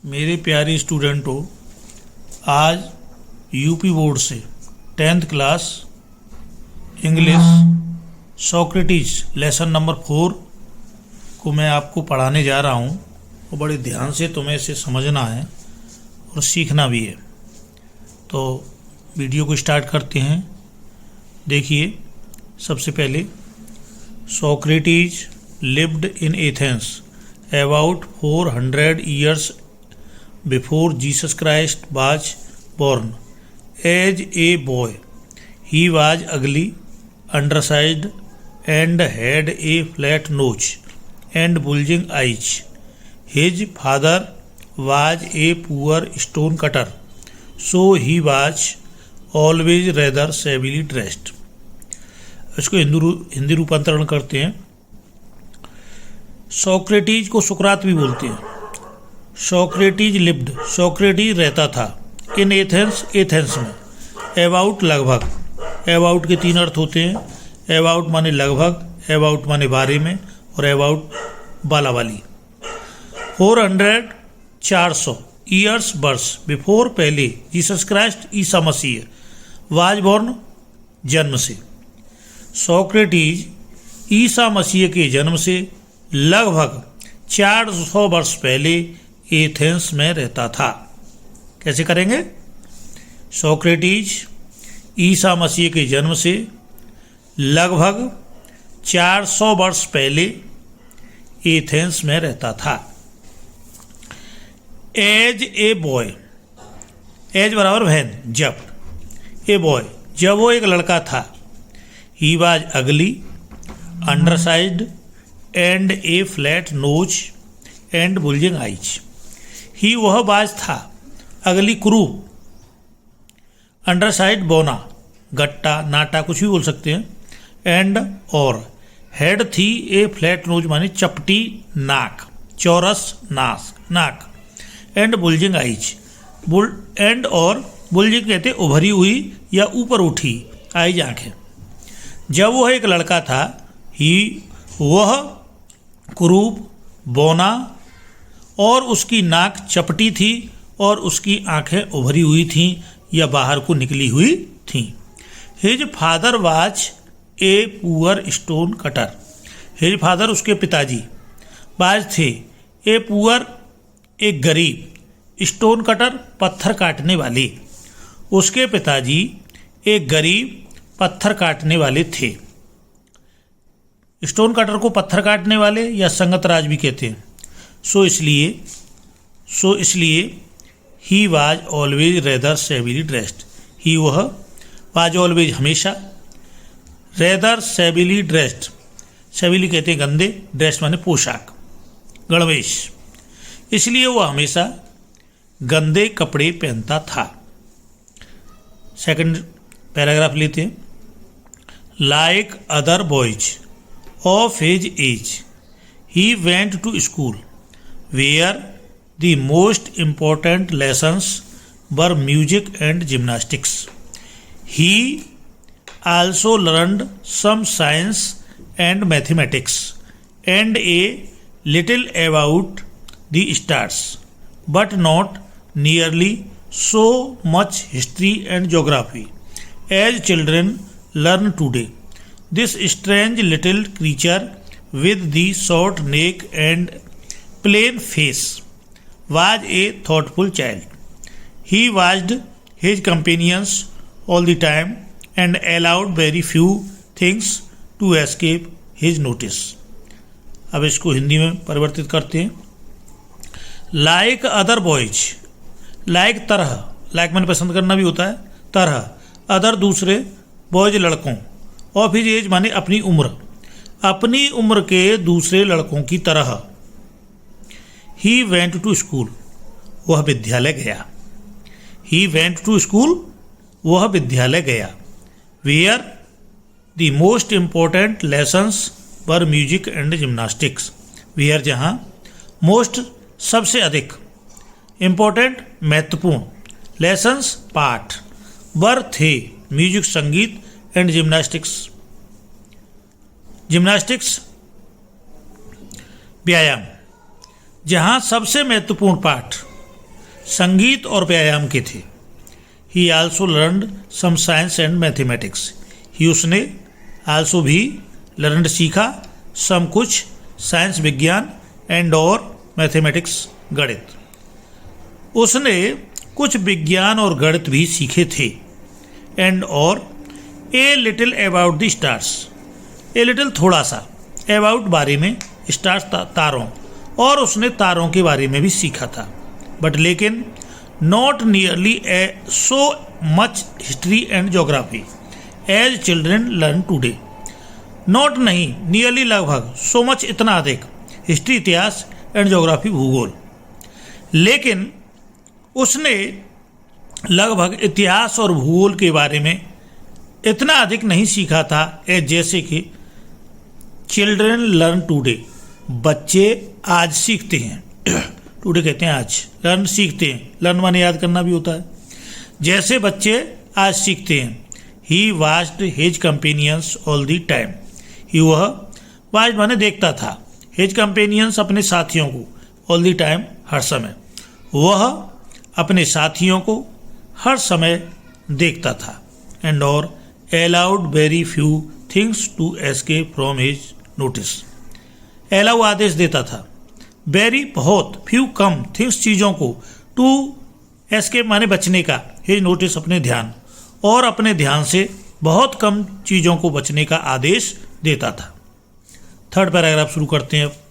मेरे प्यारे स्टूडेंटों, आज यूपी बोर्ड से 10th class English Socrates lesson number 4 को मैं आपको पढ़ाने जा रहा हूँ और बड़े ध्यान से तुम्हें इसे समझना है और सीखना भी है। तो वीडियो को स्टार्ट करते हैं। देखिए, सबसे पहले Socrates lived in Athens about 400 years before Jesus Christ was born. As a boy, he was ugly, undersized, and had a flat nose and bulging eyes. His father was a poor stone cutter, so he was always rather shabbily dressed. इसको हिंदी रूपांतरण करते हैं। Socrates को सुकरात भी बोलते हैं। Socrates lived, Socrates रहता था, इन एथेंस, एथेंस में, अबाउट लगभग, अबाउट के 3 अर्थ होते हैं। अबाउट माने लगभग, अबाउट माने बारे में, और अबाउट वाला वाली। 400 ईयर्स वर्ष बिफोर पहले, Jesus Christ Isa Masih, was born जन्म से। सोक्रेटिस ईसा मसीह के जन्म से लगभग 400 वर्ष पहले एथेंस में रहता था। कैसे करेंगे? सोक्रेटिस ईसा मसीह के जन्म से लगभग 400 वर्ष पहले एथेंस में रहता था। एज ए बॉय, एज बराबर वैन, जब, ए बॉय, जब वो एक लड़का था। He was ugly, undersized, and a flat nose and bulging eyes. He वह बाज था, अगली कुरूप, अंडरसाइड बौना, गट्टा, नाटा, कुछ भी बोल सकते हैं, एंड और हेड थी ए फ्लैट नोज माने चपटी नाक, चौरस नाक, एंड बुल्जिंग आइज, एंड और बुल्जिंग कहते उभरी हुई या ऊपर उठी आइज, आंखें। जब वह एक लड़का था, ही वह कुरूप, बौना, और उसकी नाक चपटी थी और उसकी आंखें उभरी हुई थीं या बाहर को निकली हुई थीं। His father was a poor stone cutter, his father उसके पिताजी, बाज थे, ए पुअर एक गरीब, स्टोन कटर पत्थर काटने वाले, उसके पिताजी एक गरीब पत्थर काटने वाले थे। स्टोन कटर को पत्थर काटने वाले या संगतराज भी कहते हैं। सो इसलिए he was always rather shabbily dressed, he वह, वाज ऑलवेज हमेशा, रेदर सेविली ड्रेस्ड, सेविली कहते हैं गंदे, ड्रेस माने पोशाक, गणवेश, इसलिए वह हमेशा गंदे कपड़े पहनता था। सेकंड पैराग्राफ लेते हैं। Like other boys of his age, he went to school, where the most important lessons were music and gymnastics. He also learned some science and mathematics, and a little about the stars, but not nearly so much history and geography as children learn today. This strange little creature with the short neck and plain face was a thoughtful child. He watched his companions all the time and allowed very few things to escape his notice. अब इसको हिंदी में परिवर्तित करते हैं। Like other boys, like तरह, like मैंने पसंद करना भी होता है, तरह, अदर दूसरे, बॉयज लड़कों, ऑफ हिज एज माने अपनी उम्र, अपनी उम्र के दूसरे लड़कों की तरह। ही वेंट टू स्कूल, वह विद्यालय गया। ही वेंट टू स्कूल, वह विद्यालय गया। Where the most important lessons were music and gymnastics, where जहाँ, मोस्ट सबसे अधिक, इम्पोर्टेंट महत्वपूर्ण, लेसन्स पाठ, वर थे म्यूजिक संगीत, एंड जिम्नास्टिक्स, जिम्नास्टिक्स व्यायाम, जहाँ सबसे महत्वपूर्ण पाठ संगीत और व्यायाम के थे। He also learned some science and mathematics. He उसने आल्सो भी लर्नड सीखा सम कुछ साइंस विज्ञान एंड और मैथमेटिक्स गणित। उसने कुछ विज्ञान और गणित भी सीखे थे। एंड और a little about the stars. A little थोड़ा सा, अबाउट बारे में, स्टार्स तारों, और उसने तारों के बारे में भी सीखा था। बट लेकिन not nearly so much history and geography as children learn today. Not नहीं, नियरली लगभग, सो मच इतना अधिक, हिस्ट्री इतिहास एंड जोग्राफी भूगोल। लेकिन उसने लगभग इतिहास और भूगोल के बारे में इतना अधिक नहीं सीखा था जैसे कि चिल्ड्रेन लर्न टूडे, बच्चे आज सीखते हैं। टूडे कहते हैं आज, लर्न सीखते हैं, लर्न माने याद करना भी होता है, जैसे बच्चे आज सीखते हैं। He watched his companions all the time. He वह वाच माने देखता था, हिज कंपेनियंस अपने साथियों को, ऑल द टाइम हर समय, वह अपने साथियों को हर समय देखता था। एंड और allowed very few things to escape from his notice। allow आदेश देता था, very बहुत, few कम, things चीज़ों को, to escape माने बचने का, his notice अपने ध्यान, और अपने ध्यान से बहुत कम चीज़ों को बचने का आदेश देता था। थर्ड पैराग्राफ शुरू करते हैं अब।